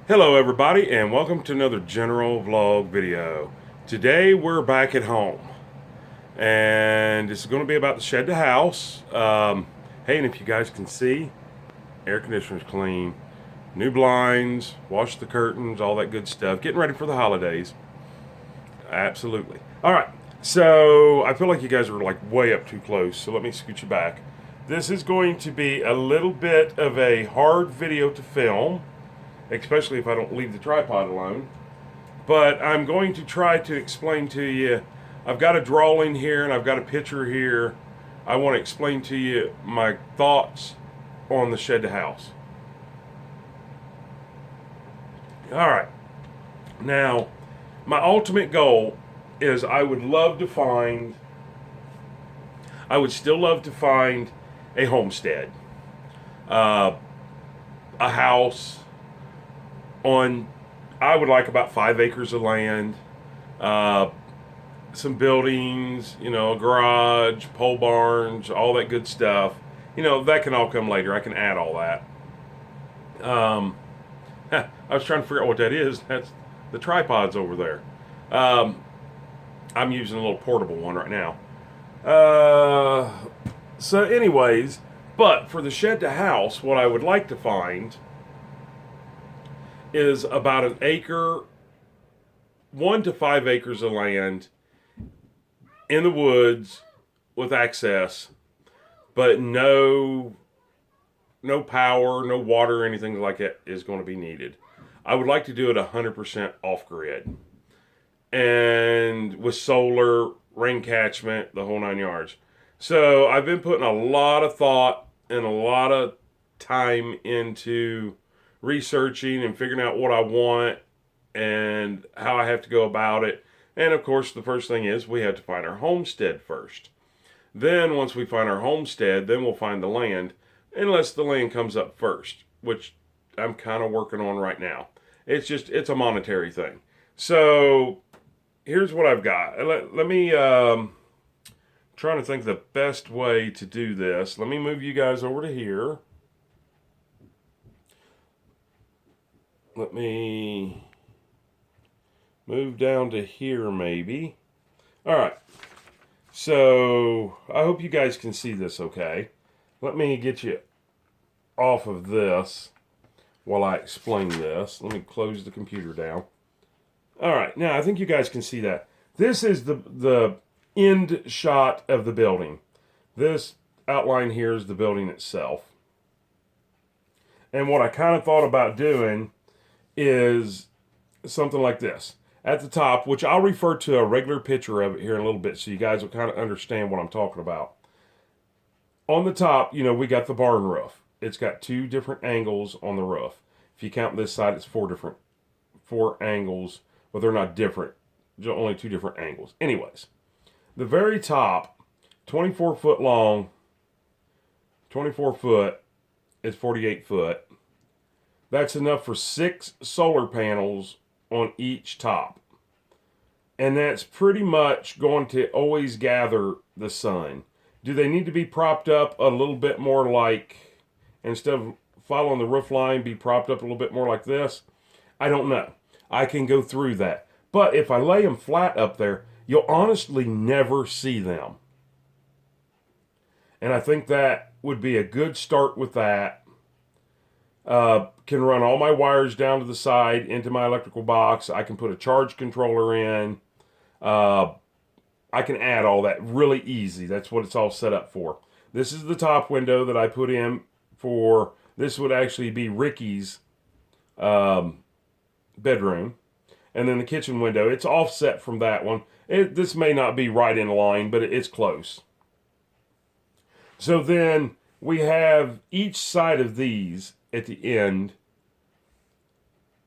Hello everybody and welcome to another general vlog video. Today we're back at home and it's going to be about the shed to house. Hey, and if you guys can see, air conditioner's clean, new blinds, washed the curtains, all that good stuff. Getting ready for the holidays. Absolutely. Alright, so I feel like you guys are like way up too close, so let me scoot you back. This is going to be a little bit of a hard video to film, especially if I don't leave the tripod alone. But I'm going to try to explain to you. I've got a drawing here and I've got a picture here. I want to explain to you my thoughts on the shed to house. Alright. Now, my ultimate goal is I would still love to find a homestead. A house on, I would like about 5 acres of land, some buildings, a garage, pole barns, all that good stuff. That can all come later. I can add all that. I was trying to figure out what that is. That's the tripod's over there. I'm using a little portable one right now. So anyways, but for the shed to house, what I would like to find is about an acre, 1 to 5 acres of land in the woods with access, but no power, no water, anything like that is going to be needed. I would like to do it 100% off grid and with solar, rain catchment, the whole 9 yards. So I've been putting a lot of thought and a lot of time into researching and figuring out what I want and how I have to go about it. And of course, the first thing is we have to find our homestead first. Then once we find our homestead, then we'll find the land, unless the land comes up first, which I'm kind of working on right now. It's a monetary thing. So here's what I've got. Let me trying to think the best way to do this. Let me move you guys over to here. Let me move down to here maybe. Alright, so I hope you guys can see this okay. Let me get you off of this while I explain this. Let me close the computer down. Alright, now I think you guys can see that. This is the end shot of the building. This outline here is the building itself. And what I kind of thought about doing is something like this. At the top, which I'll refer to a regular picture of it here in a little bit so you guys will kind of understand what I'm talking about. On the top, we got the barn roof. It's got 2 different angles on the roof. If you count this side, it's 4 angles, but they're not different. Only 2 different angles. Anyways, the very top, 24 foot long, 24 foot is 48 foot. That's enough for 6 solar panels on each top. And that's pretty much going to always gather the sun. Do they need to be propped up a little bit more like, instead of following the roof line, be propped up a little bit more like this? I don't know. I can go through that. But if I lay them flat up there, you'll honestly never see them. And I think that would be a good start with that. Can run all my wires down to the side into my electrical box. I can put a charge controller in. I can add all that really easy. That's what it's all set up for. This is the top window that I put in for, this would actually be Ricky's bedroom. And then the kitchen window, it's offset from that one. This may not be right in line, but it's close. So then we have each side of these at the end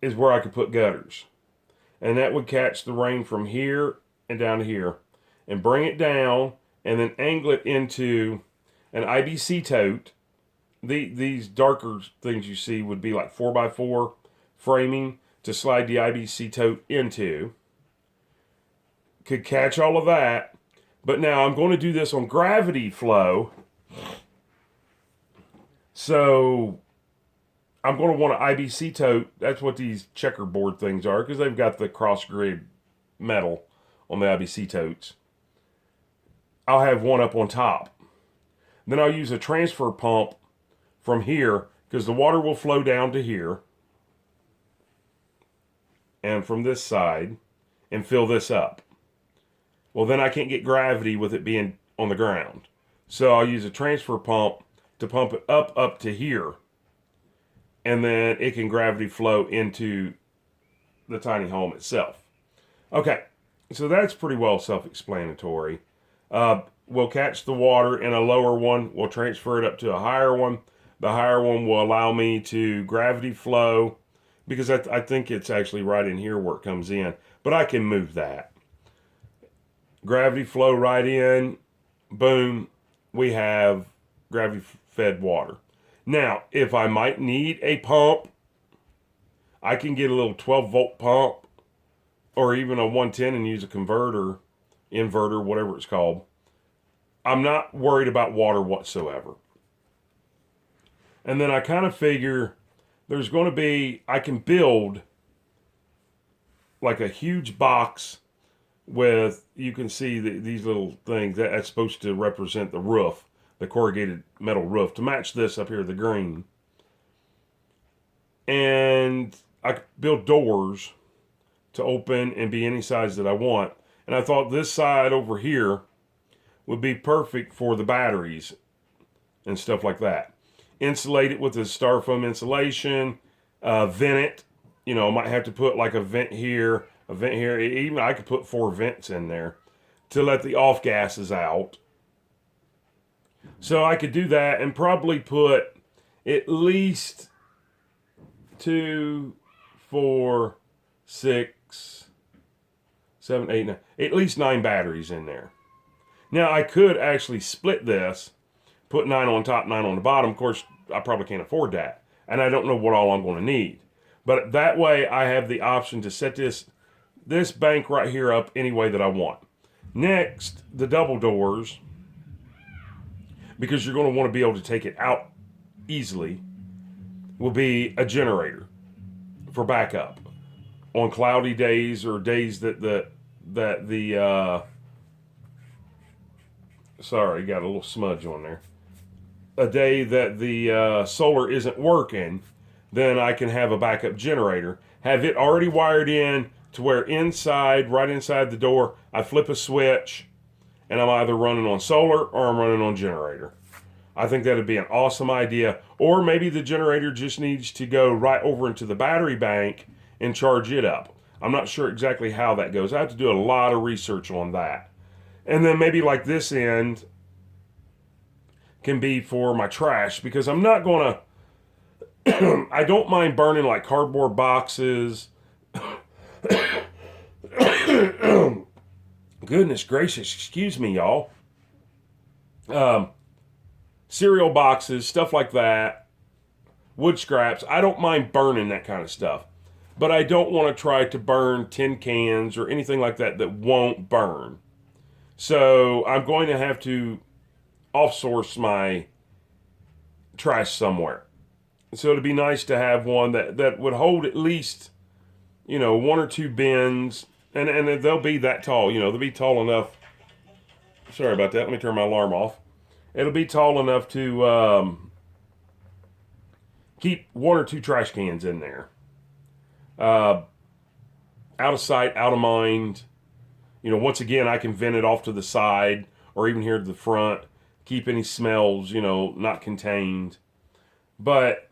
is where I could put gutters. And that would catch the rain from here and down to here and bring it down and then angle it into an IBC tote. These darker things you see would be like 4x4 framing to slide the IBC tote into. Could catch all of that. But now I'm going to do this on gravity flow. So I'm going to want an IBC tote. That's what these checkerboard things are, because they've got the cross grid metal on the IBC totes. I'll have one up on top. Then I'll use a transfer pump from here, because the water will flow down to here and from this side and fill this up. Well, then I can't get gravity with it being on the ground. So I'll use a transfer pump to pump it up to here. And then it can gravity flow into the tiny home itself. Okay, so that's pretty well self-explanatory. We'll catch the water in a lower one. We'll transfer it up to a higher one. The higher one will allow me to gravity flow, because I think it's actually right in here where it comes in. But I can move that. Gravity flow right in. Boom. We have gravity-fed water. Now, if I might need a pump, I can get a little 12-volt pump or even a 110 and use a converter, inverter, whatever it's called. I'm not worried about water whatsoever. And then I kind of figure there's going to be, I can build like a huge box with, you can see these little things that's supposed to represent the roof, the corrugated metal roof, to match this up here, the green. And I could build doors to open and be any size that I want. And I thought this side over here would be perfect for the batteries and stuff like that. Insulate it with a styrofoam insulation, vent it. You know, I might have to put like a vent here, a vent here. Even I could put 4 vents in there to let the off gases out. So I could do that and probably put at least 2, 4, 6, 7, 8, 9, at least 9 batteries in there. Now I could actually split this, put 9 on top, 9 on the bottom. Of course, I probably can't afford that. And I don't know what all I'm going to need. But that way I have the option to set this bank right here up any way that I want. Next, the double doors, because you're going to want to be able to take it out easily, will be a generator for backup on cloudy days or days that the sorry, got a little smudge on there. A day that the solar isn't working, then I can have a backup generator. Have it already wired in to where inside, right inside the door, I flip a switch and I'm either running on solar or I'm running on generator. I think that'd be an awesome idea. Or maybe the generator just needs to go right over into the battery bank and charge it up. I'm not sure exactly how that goes. I have to do a lot of research on that. And then maybe like this end can be for my trash, because I'm not going to, I don't mind burning like cardboard boxes. Goodness gracious, excuse me, y'all. Cereal boxes, stuff like that. Wood scraps. I don't mind burning that kind of stuff. But I don't want to try to burn tin cans or anything like that that won't burn. So I'm going to have to off-source my trash somewhere. So it'd be nice to have one that would hold at least, 1 or 2 bins. And they'll be that tall. They'll be tall enough. Sorry about that. Let me turn my alarm off. It'll be tall enough to keep 1 or 2 trash cans in there. Out of sight, out of mind. Once again, I can vent it off to the side or even here to the front. Keep any smells, not contained. But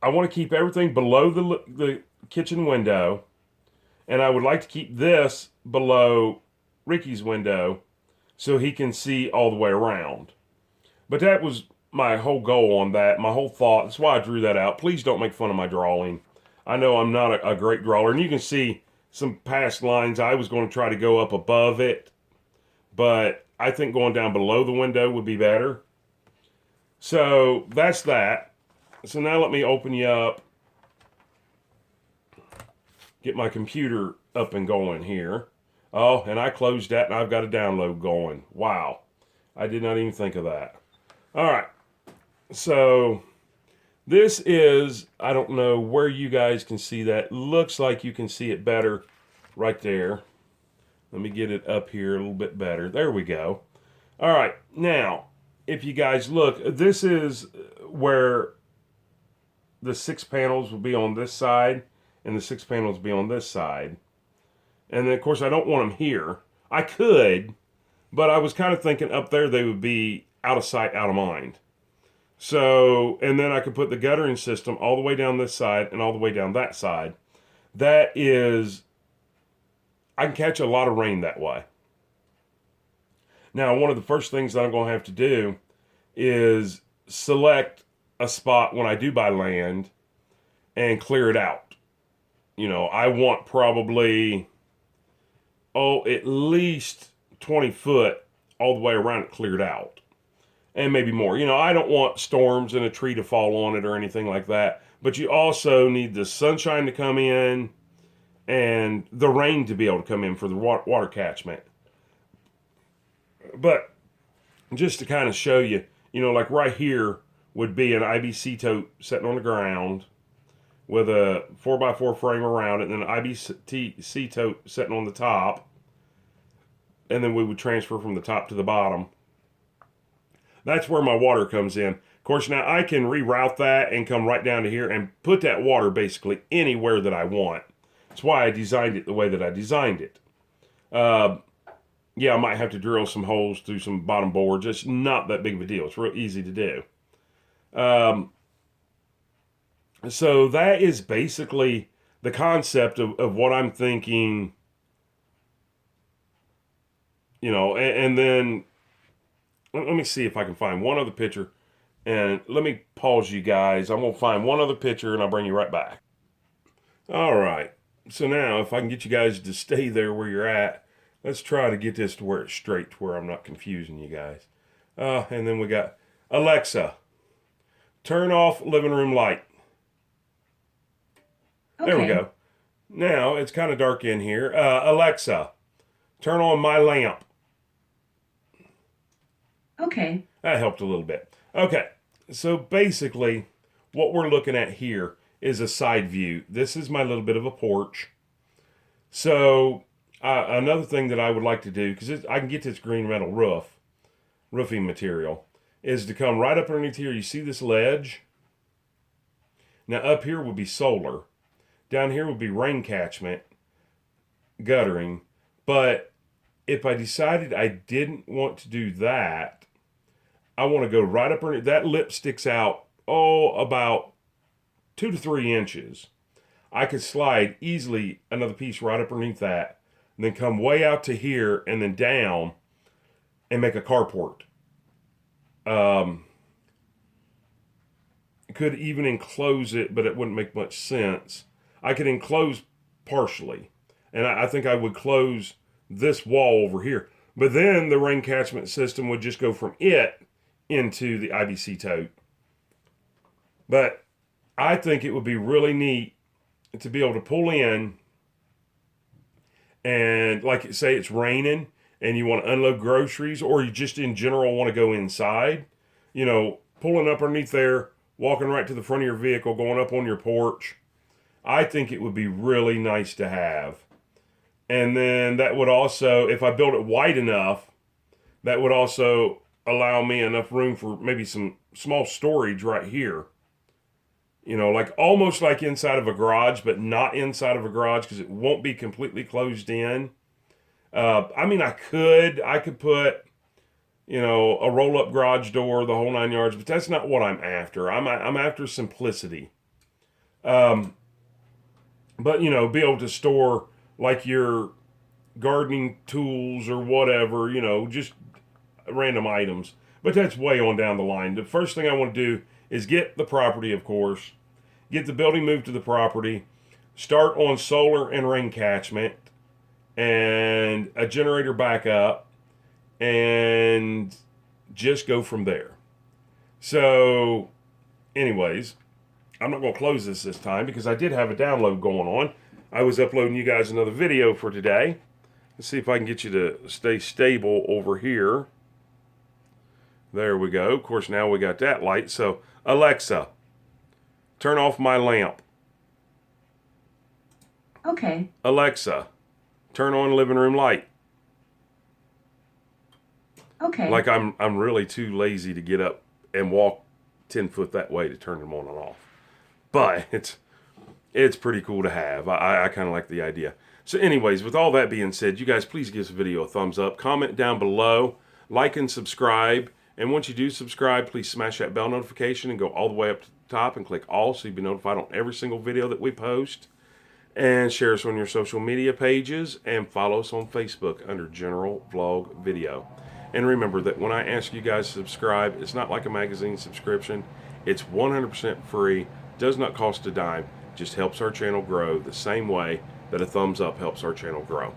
I want to keep everything below the kitchen window. And I would like to keep this below Ricky's window so he can see all the way around. But that was my whole goal on that, my whole thought. That's why I drew that out. Please don't make fun of my drawing. I know I'm not a great drawer. And you can see some past lines. I was going to try to go up above it. But I think going down below the window would be better. So that's that. So now let me open you up. Get my computer up and going here. Oh, and I closed that and I've got a download going. Wow. I did not even think of that. All right. So This is, I don't know where you guys can see that. Looks like you can see it better right there. Let me get it up here a little bit better. There we go. All right, now, if you guys look, this is where the 6 panels will be on this side, and the 6 panels will be on this side. And then, of course, I don't want them here. I could, but I was kind of thinking up there they would be out of sight, out of mind. So, and then I could put the guttering system all the way down this side and all the way down that side. That is, I can catch a lot of rain that way. Now, one of the first things that I'm going to have to do is select a spot when I do buy land and clear it out. You know, I want probably, at least 20 foot all the way around it cleared out. And maybe more. You know, I don't want storms and a tree to fall on it or anything like that. But you also need the sunshine to come in and the rain to be able to come in for the water catchment. But just to kind of show you, you know, like right here would be an IBC tote sitting on the ground with a 4x4 frame around it, and then an IBC tote sitting on the top. And then we would transfer from the top to the bottom. That's where my water comes in. Of course, now I can reroute that and come right down to here and put that water basically anywhere that I want. That's why I designed it the way that I designed it. Yeah, I might have to drill some holes through some bottom boards. It's not that big of a deal. It's real easy to do. So that is basically the concept of what I'm thinking, you know, and then let me see if I can find one other picture. And let me pause you guys. I'm going to find one other picture and I'll bring you right back. All right. So now if I can get you guys to stay there where you're at, let's try to get this to where it's straight, to where I'm not confusing you guys. And then we got Alexa, turn off living room light. Okay. There we go. Now it's kind of dark in here. Alexa, turn on my lamp. Okay. That helped a little bit. Okay, so basically what we're looking at here is a side view. This is my little bit of a porch. So another thing that I would like to do, because I can get this green metal roofing material, is to come right up underneath here. You see this ledge? Now up here would be solar. Down here would be rain catchment, guttering. But if I decided I didn't want to do that, I want to go right up underneath. That lip sticks out, about 2 to 3 inches. I could slide easily another piece right up underneath that, and then come way out to here and then down and make a carport. Could even enclose it, but it wouldn't make much sense. I could enclose partially, and I think I would close this wall over here. But then the rain catchment system would just go from it into the IBC tote. But I think it would be really neat to be able to pull in and, like, say it's raining and you want to unload groceries, or you just in general want to go inside, you know, pulling up underneath there, walking right to the front of your vehicle, going up on your porch. I think it would be really nice to have. And then that would also, if I build it wide enough, that would also allow me enough room for maybe some small storage right here. You know, like almost like inside of a garage, but not inside of a garage because it won't be completely closed in. I mean, I could put, you know, a roll-up garage door, the whole 9 yards, but that's not what I'm after. I'm after simplicity. But, you know, be able to store like your gardening tools or whatever, you know, just random items. But that's way on down the line. The first thing I want to do is get the property, of course, get the building moved to the property, start on solar and rain catchment, and a generator backup, and just go from there. So, anyways, I'm not going to close this time because I did have a download going on. I was uploading you guys another video for today. Let's see if I can get you to stay stable over here. There we go. Of course, now we got that light. So, Alexa, turn off my lamp. Okay. Alexa, turn on living room light. Okay. Like I'm really too lazy to get up and walk 10 foot that way to turn them on and off. But it's pretty cool to have. I kind of like the idea. So anyways, with all that being said, you guys please give this video a thumbs up. Comment down below. Like and subscribe. And once you do subscribe, please smash that bell notification and go all the way up to the top and click all so you'll be notified on every single video that we post. And share us on your social media pages and follow us on Facebook under General Vlog Video. And remember that when I ask you guys to subscribe, it's not like a magazine subscription. It's 100% free, does not cost a dime, just helps our channel grow the same way that a thumbs up helps our channel grow.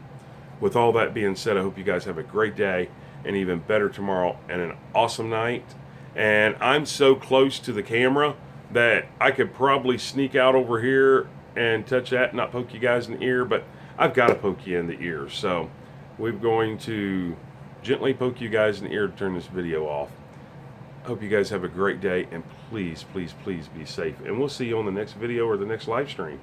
With all that being said, I hope you guys have a great day, and even better tomorrow, and an awesome night. And I'm so close to the camera that I could probably sneak out over here and touch that and not poke you guys in the ear, but I've got to poke you in the ear. So we're going to gently poke you guys in the ear to turn this video off. Hope you guys have a great day, and please, please, please be safe. And we'll see you on the next video or the next live stream.